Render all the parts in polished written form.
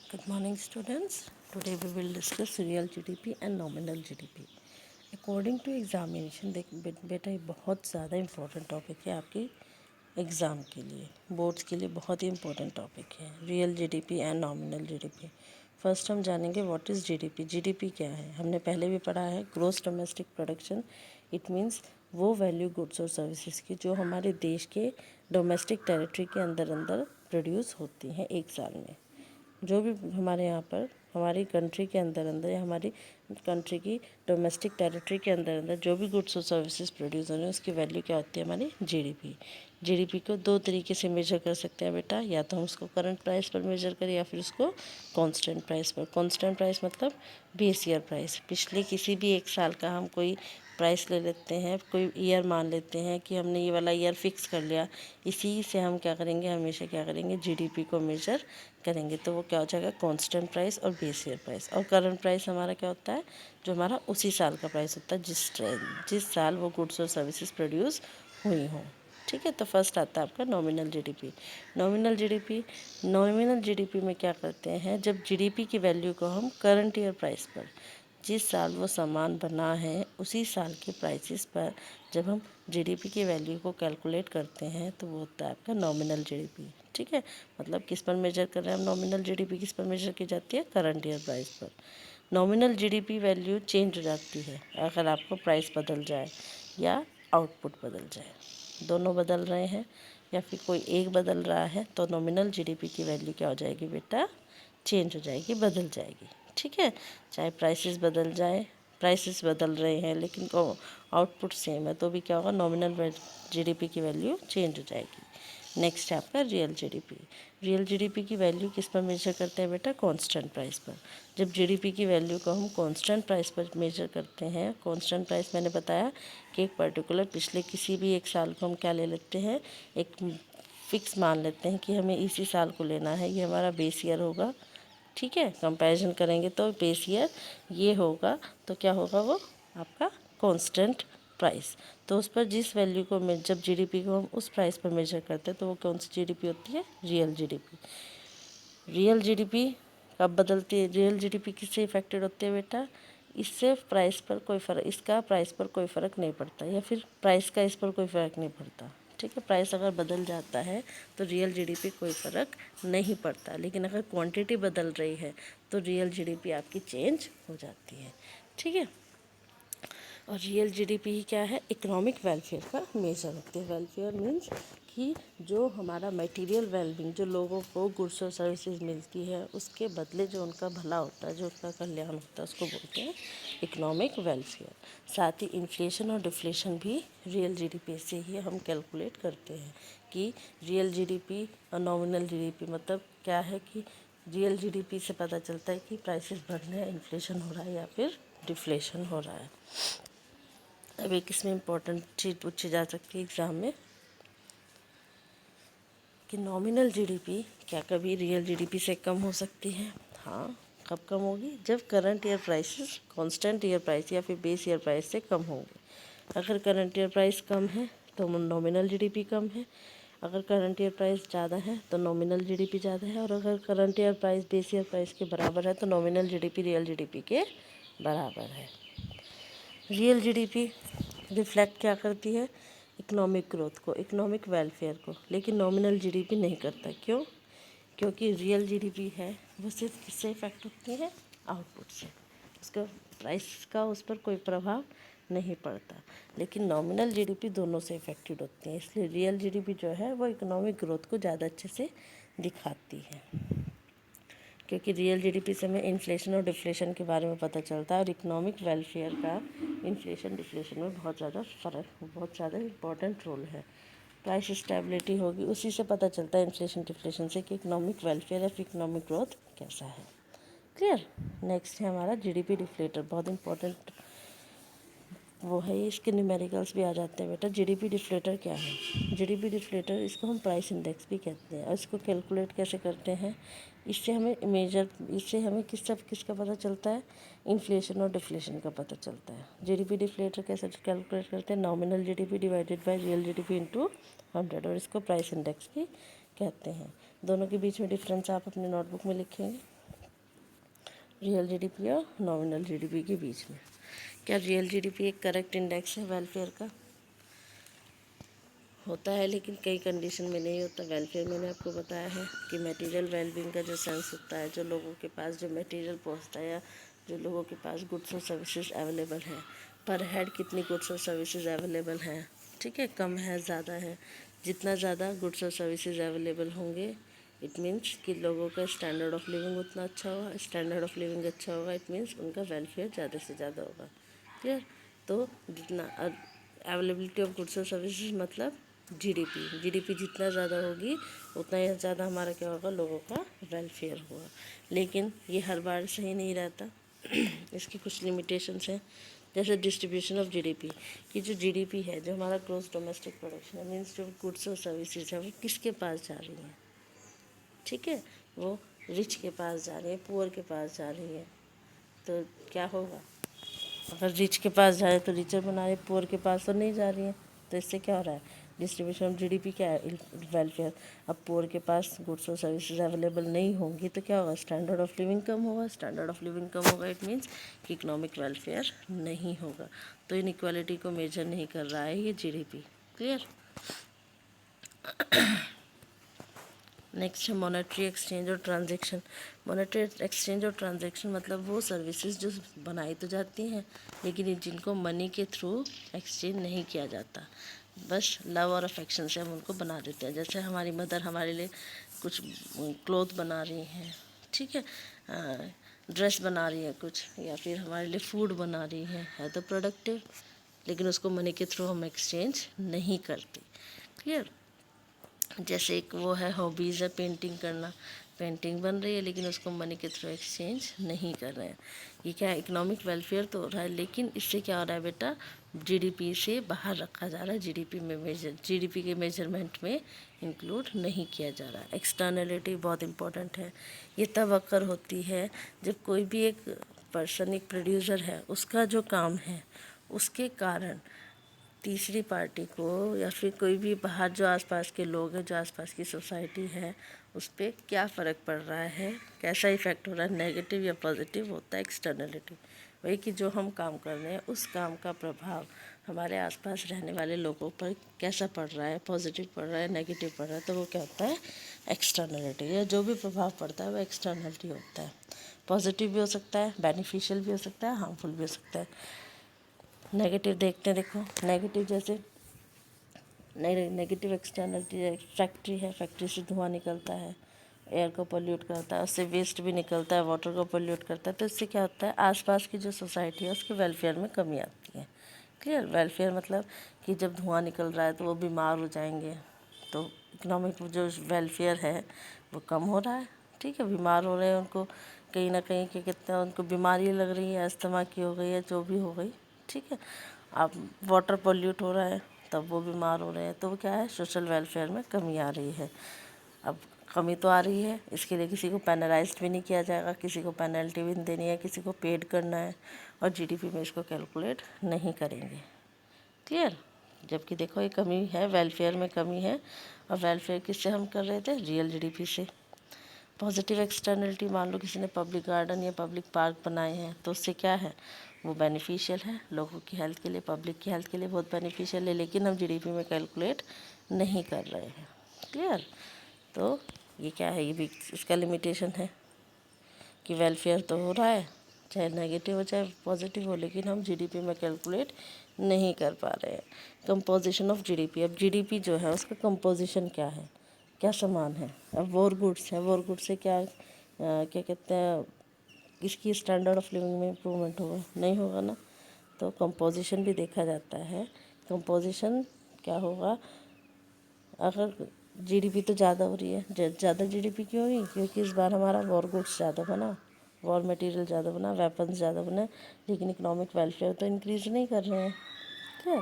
Good morning, students. Today we will discuss real GDP and nominal GDP. According to examination, देख बेटा ये बहुत ज़्यादा इम्पोर्टेंट टॉपिक है आपकी एग्ज़ाम के लिए, बोर्ड्स के लिए बहुत ही इम्पोर्टेंट टॉपिक है real GDP and nominal GDP. First हम जानेंगे व्हाट इज़ जीडीपी। जीडीपी क्या है, हमने पहले भी पढ़ा है, gross domestic production. It means वो वैल्यू गुड्स और सर्विसेज की जो हमारे देश के डोमेस्टिक टेरिटरी के अंदर अंदर प्रोड्यूस होती हैं एक साल में। जो भी हमारे यहाँ पर हमारी कंट्री के अंदर अंदर या हमारी कंट्री की डोमेस्टिक टेरिटरी के अंदर अंदर जो भी गुड्स और सर्विसेज प्रोड्यूस हो रहे हैं उसकी वैल्यू क्या होती है, हमारी जीडीपी। जीडीपी को दो तरीके से मेजर कर सकते हैं बेटा, या तो हम उसको करंट प्राइस पर मेजर करें या फिर उसको कांस्टेंट प्राइस पर। कांस्टेंट प्राइस मतलब बेस ईयर प्राइस, पिछले किसी भी एक साल का हम कोई प्राइस ले लेते हैं, कोई ईयर मान लेते हैं कि हमने ये वाला ईयर फिक्स कर लिया, इसी से हम क्या करेंगे, हमेशा क्या करेंगे, जीडीपी को मेजर करेंगे। तो वो क्या हो जाएगा, कांस्टेंट प्राइस और बेस ईयर प्राइस। और करंट प्राइस हमारा क्या होता है, जो हमारा उसी साल का प्राइस होता है जिस साल वो गुड्स और सर्विसेज प्रोड्यूस हुई हों। ठीक है, तो फर्स्ट आता है आपका नॉमिनल जीडीपी। नॉमिनल जीडीपी में क्या करते हैं, जब जीडीपी की वैल्यू को हम करंट ईयर प्राइस पर, जिस साल वो सामान बना है उसी साल के प्राइसेस पर जब हम जीडीपी की वैल्यू को कैलकुलेट करते हैं तो वो होता है आपका नॉमिनल जीडीपी। ठीक है, मतलब किस पर मेजर कर रहे हैं हम, नॉमिनल जीडीपी किस पर मेजर की जाती है, करंट ईयर प्राइस पर। नॉमिनल जीडीपी वैल्यू चेंज हो जाती है अगर आपको प्राइस बदल जाए या आउटपुट बदल जाए। दोनों बदल रहे हैं या फिर कोई एक बदल रहा है तो नॉमिनल जीडीपी की वैल्यू क्या हो जाएगी बेटा, चेंज हो जाएगी, बदल जाएगी। ठीक है, चाहे प्राइसेस बदल जाए, प्राइसेस बदल रहे हैं लेकिन आउटपुट सेम है तो भी क्या होगा, नॉमिनल जीडीपी की वैल्यू चेंज हो जाएगी। नेक्स्ट है आपका रियल जीडीपी। रियल जीडीपी की वैल्यू किस पर मेजर करते हैं बेटा, कांस्टेंट प्राइस पर। जब जीडीपी की वैल्यू को हम कांस्टेंट प्राइस पर मेजर करते हैं, कांस्टेंट प्राइस मैंने बताया कि एक पर्टिकुलर पिछले किसी भी एक साल को हम क्या ले लेते हैं, एक फिक्स मान लेते हैं कि हमें इसी साल को लेना है, ये हमारा बेस ईयर होगा। ठीक है, कंपैरिजन करेंगे तो बेस ईयर ये होगा, तो क्या होगा वो आपका कांस्टेंट प्राइस। तो उस पर जिस वैल्यू को जब जीडीपी को हम उस प्राइस पर मेजर करते हैं तो वो कौन सी जीडीपी होती है, रियल जीडीपी। रियल जीडीपी कब बदलती है, रियल जीडीपी किससे इफेक्टेड होती है बेटा, इससे प्राइस पर कोई फ़र्क, इसका प्राइस पर कोई फ़र्क नहीं पड़ता या फिर प्राइस का इस पर कोई फ़र्क नहीं पड़ता। ठीक है, प्राइस अगर बदल जाता है तो रियल जीडीपी कोई फ़र्क नहीं पड़ता, लेकिन अगर क्वांटिटी बदल रही है तो रियल जीडीपी आपकी चेंज हो जाती है। ठीक है, और रियल जीडीपी ही क्या है, इकोनॉमिक वेलफेयर का मेजर होती है। वेलफेयर मीन्स कि जो हमारा मटेरियल वेलबींग, जो लोगों को गुड्स और सर्विसेज मिलती है उसके बदले जो उनका भला होता है, जो उनका कल्याण होता है, उसको बोलते हैं इकोनॉमिक वेलफेयर। साथ ही इन्फ्लेशन और डिफ्लेशन भी रियल जीडीपी से ही हम कैलकुलेट करते हैं कि रियल जीडीपी और नॉमिनल जीडीपी मतलब क्या है, कि रियल जीडीपी से पता चलता है कि प्राइसेस बढ़ रहे हैं, इन्फ्लेशन हो रहा है या फिर डिफ्लेशन हो रहा है। अब एक इसमें इम्पोर्टेंट चीज़ पूछी जा सकती है एग्ज़ाम में कि नॉमिनल जीडीपी क्या कभी रियल जीडीपी से कम हो सकती है। हाँ, कब कम होगी, जब current year prices constant year price या फिर बेस ईयर प्राइस से कम होंगे। अगर करंट ईयर प्राइस कम है तो नॉमिनल जीडीपी कम है, अगर करंट ईयर प्राइस ज़्यादा है तो नॉमिनल जीडीपी ज़्यादा है, और अगर current year price base year price के बराबर है तो नॉमिनल जीडीपी रियल जीडीपी के बराबर है। रियल जीडीपी रिफ्लेक्ट क्या करती है, इकोनॉमिक ग्रोथ को, इकोनॉमिक वेलफेयर को, लेकिन नॉमिनल जीडीपी नहीं करता। क्यों, क्योंकि रियल जीडीपी है वो सिर्फ किससे इफेक्ट होती है, आउटपुट से, उसका प्राइस का उस पर कोई प्रभाव नहीं पड़ता। लेकिन नॉमिनल जीडीपी दोनों से इफेक्टेड होती है, इसलिए रियल जीडीपी जो है वो इकोनॉमिक ग्रोथ को ज़्यादा अच्छे से दिखाती है, क्योंकि रियल जीडीपी से हमें इन्फ्लेशन और डिफ्लेशन के बारे में पता चलता है, और इकोनॉमिक वेलफेयर का इन्फ्लेशन डिफ्लेशन में बहुत ज़्यादा फ़र्क, बहुत ज़्यादा इम्पोर्टेंट रोल है। प्राइस स्टेबिलिटी होगी, उसी से पता चलता है इन्फ्लेशन डिफ्लेशन से कि इकोनॉमिक वेलफेयर या इकोनॉमिक ग्रोथ कैसा है। क्लियर। नेक्स्ट है हमारा जीडीपी डिफ्लेटर, बहुत इंपॉर्टेंट वो है, इसके न्यूमेरिकल्स भी आ जाते हैं बेटा। जीडीपी डिफ्लेटर क्या है, जीडीपी डिफ्लेटर इसको हम प्राइस इंडेक्स भी कहते हैं, और इसको कैलकुलेट कैसे करते हैं, इससे हमें किसका पता चलता है, इन्फ्लेशन और डिफ्लेशन का पता चलता है। जीडीपी डिफ्लेटर कैसे कैलकुलेट करते हैं, nominal GDP divided by real GDP into 100, और इसको प्राइस इंडेक्स भी कहते हैं। दोनों के बीच में डिफरेंस आप अपने नोटबुक में लिखेंगे। रियल जीडीपी और नॉमिनल जीडीपी के बीच में। क्या रियल जीडीपी एक करेक्ट इंडेक्स है वेलफेयर का? होता है, लेकिन कई कंडीशन में नहीं होता। वेलफेयर मैंने आपको बताया है कि मटेरियल वेलबींग का जो सेंस होता है, जो लोगों के पास जो मटेरियल पहुंचता है या जो लोगों के पास गुड्स और सर्विसेज अवेलेबल हैं, पर हेड कितनी गुड्स और सर्विसेज अवेलेबल हैं, ठीक है, कम है ज़्यादा है, जितना ज़्यादा गुड्स और सर्विसेज अवेलेबल होंगे इट मीन्स कि लोगों का स्टैंडर्ड ऑफ लिविंग उतना अच्छा होगा। स्टैंडर्ड ऑफ लिविंग अच्छा होगा इट मीन्स उनका वेलफेयर ज़्यादा से ज़्यादा होगा। क्लियर? तो जितना अवेलेबिलिटी ऑफ गुड्स और सर्विसेज मतलब जीडीपी जितना ज़्यादा होगी उतना ही ज़्यादा हमारा क्या होगा, लोगों का वेलफेयर होगा। लेकिन ये हर बार सही नहीं रहता इसकी कुछ लिमिटेशंस हैं। जैसे डिस्ट्रीब्यूशन ऑफ जीडीपी, कि जो जीडीपी है, जो हमारा ग्रॉस डोमेस्टिक प्रोडक्शन है, मीन्स जो गुड्स और सर्विसेज है वो किसके पास जा रही हैं, ठीक है, वो रिच के पास जा रही है, पुअर के पास जा रही है। तो क्या होगा, अगर रिच के पास जा रहे तो रिचर बना रहे, पुअर के पास तो नहीं जा रही है। तो इससे क्या हो रहा है, डिस्ट्रीब्यूशन ऑफ जीडीपी क्या है, वेलफेयर। अब पुअर के पास गुड्स और सर्विसेज अवेलेबल नहीं होंगी तो क्या होगा, स्टैंडर्ड ऑफ लिविंग कम होगा। स्टैंडर्ड ऑफ लिविंग कम होगा इट मीन्स कि इकोनॉमिक वेलफेयर नहीं होगा। तो इनइक्वालिटी को मेजर नहीं कर रहा है ये जीडीपी। क्लियर? नेक्स्ट है मॉनेटरी एक्सचेंज और ट्रांजैक्शन। मॉनेटरी एक्सचेंज और ट्रांजैक्शन मतलब वो सर्विसेज जो बनाई तो जाती हैं लेकिन जिनको मनी के थ्रू एक्सचेंज नहीं किया जाता, बस लव और अफेक्शन से हम उनको बना देते हैं। जैसे हमारी मदर हमारे लिए कुछ क्लोथ बना रही हैं, ठीक है, ड्रेस बना रही है कुछ, या फिर हमारे लिए फूड बना रही है तो प्रोडक्टिव, लेकिन उसको मनी के थ्रू हम एक्सचेंज नहीं करते। क्लियर? जैसे एक वो है हॉबीज़ है पेंटिंग करना, पेंटिंग बन रही है लेकिन उसको मनी के थ्रू एक्सचेंज नहीं कर रहे हैं। ये क्या है, इकोनॉमिक वेलफेयर तो हो रहा है लेकिन इससे क्या हो रहा है बेटा, जीडीपी से बाहर रखा जा रहा है, जीडीपी के मेजरमेंट में इंक्लूड नहीं किया जा रहा है। एक्सटर्नलिटी बहुत इंपॉर्टेंट है। ये तब अक्कर होती है जब कोई भी एक पर्सन, एक प्रोड्यूसर है, उसका जो काम है उसके कारण तीसरी पार्टी को या फिर कोई भी बाहर जो आसपास के लोग हैं, जो आसपास की सोसाइटी है, उस पर क्या फ़र्क पड़ रहा है, कैसा इफ़ेक्ट हो रहा है, नेगेटिव या पॉजिटिव, होता है एक्सटर्नलिटी। वही कि जो हम काम कर रहे हैं उस काम का प्रभाव हमारे आसपास रहने वाले लोगों पर कैसा पड़ रहा है, पॉजिटिव पड़ रहा है, नेगेटिव पड़ रहा है, तो वो क्या होता है, एक्सटर्नलिटी। या जो भी प्रभाव पड़ता है वो एक्सटर्नलिटी होता है। पॉजिटिव भी हो सकता है, बेनिफिशियल भी हो सकता है, हार्मफुल भी हो सकता है। नेगेटिव देखते हैं, देखो नेगेटिव जैसे नेगेटिव एक्सटर्नलिटी, फैक्ट्री है, फैक्ट्री से धुआं निकलता है, एयर को पोल्यूट करता है, उससे वेस्ट भी निकलता है, वाटर को पोल्यूट करता है। तो इससे क्या होता है, आसपास की जो सोसाइटी है उसके वेलफेयर में कमी आती है। क्लियर? वेलफेयर मतलब कि जब धुआं निकल रहा है तो वो बीमार हो जाएंगे, तो इकोनॉमिक जो वेलफेयर है वो कम हो रहा है। ठीक है, बीमार हो रहे हैं, उनको कहीं ना कहीं क्या कहते हैं, उनको बीमारी लग रही है, अस्थमा की हो गई है, जो भी हो गई, ठीक है। अब वाटर पोल्यूट हो रहा है तब वो बीमार हो रहे हैं, तो वो क्या है, सोशल वेलफेयर में कमी आ रही है। अब कमी तो आ रही है, इसके लिए किसी को पेनलाइज्ड भी नहीं किया जाएगा, किसी को पेनल्टी भी नहीं देनी है, किसी को पेड करना है, और जीडीपी में इसको कैलकुलेट नहीं करेंगे। क्लियर? जबकि देखो ये कमी है, वेलफेयर में कमी है, और वेलफेयर किससे हम कर रहे थे, रियल जीडीपी से। पॉजिटिव एक्सटर्नलिटी, मान लो किसी ने पब्लिक गार्डन या पब्लिक पार्क बनाए हैं तो उससे क्या है, वो बेनिफिशियल है लोगों की हेल्थ के लिए, पब्लिक की हेल्थ के लिए बहुत बेनिफिशियल है, लेकिन हम जीडीपी में कैलकुलेट नहीं कर रहे हैं। क्लियर? तो ये क्या है, ये भी इसका लिमिटेशन है कि वेलफेयर तो हो रहा है, चाहे नेगेटिव हो चाहे पॉजिटिव हो, लेकिन हम जीडीपी में कैलकुलेट नहीं कर पा रहे हैं। कंपोजिशन ऑफ जीडीपी, अब जीडीपी जो है उसका कंपोजिशन क्या है, क्या सामान है। अब वॉर गुड्स है, वॉर गुड्स से क्या क्या कहते हैं, किसकी स्टैंडर्ड ऑफ लिविंग में इम्प्रूवमेंट होगा, नहीं होगा ना। तो कंपोजिशन भी देखा जाता है। कंपोजिशन क्या होगा, अगर जीडीपी तो ज़्यादा हो रही है, ज़्यादा जीडीपी क्यों हुई, क्योंकि इस बार हमारा वॉर गुड्स ज़्यादा बना, वॉर मटेरियल ज़्यादा बना, वेपन्स ज़्यादा बने, लेकिन इकोनॉमिक वेलफेयर तो इंक्रीज नहीं कर रहे हैं। ठीक है।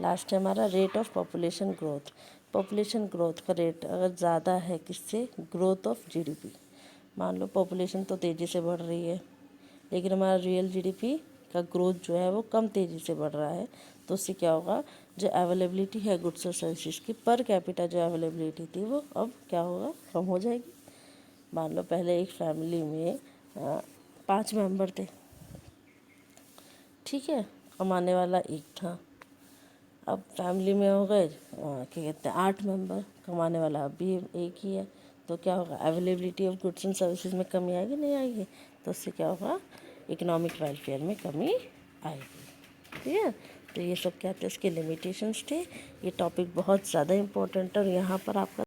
लास्ट है हमारा rate of population growth. Population growth का रेट अगर ज़्यादा है किससे, ग्रोथ ऑफ जीडीपी। मान लो पॉपुलेशन तो तेज़ी से बढ़ रही है लेकिन हमारा रियल जीडीपी का ग्रोथ जो है वो कम तेज़ी से बढ़ रहा है, तो उससे क्या होगा, जो अवेलेबिलिटी है गुड्स और सर्विसेज की, पर कैपिटा जो अवेलेबिलिटी थी वो अब क्या होगा, कम हो जाएगी। मान लो पहले एक फैमिली में 5 मेंबर थे, ठीक है, कमाने वाला एक था। अब फैमिली में हो गए क्या कहते हैं 8 मेंबर, कमाने वाला अब भी एक ही है। तो क्या होगा, availability of goods and services में कमी आएगी, नहीं आएगी? तो उससे क्या होगा, इकोनॉमिक वेलफेयर में कमी आएगी। ठीक है, तो ये सब क्या थे, इसके लिमिटेशंस थे। ये टॉपिक बहुत ज़्यादा इम्पोर्टेंट है और यहाँ पर आपका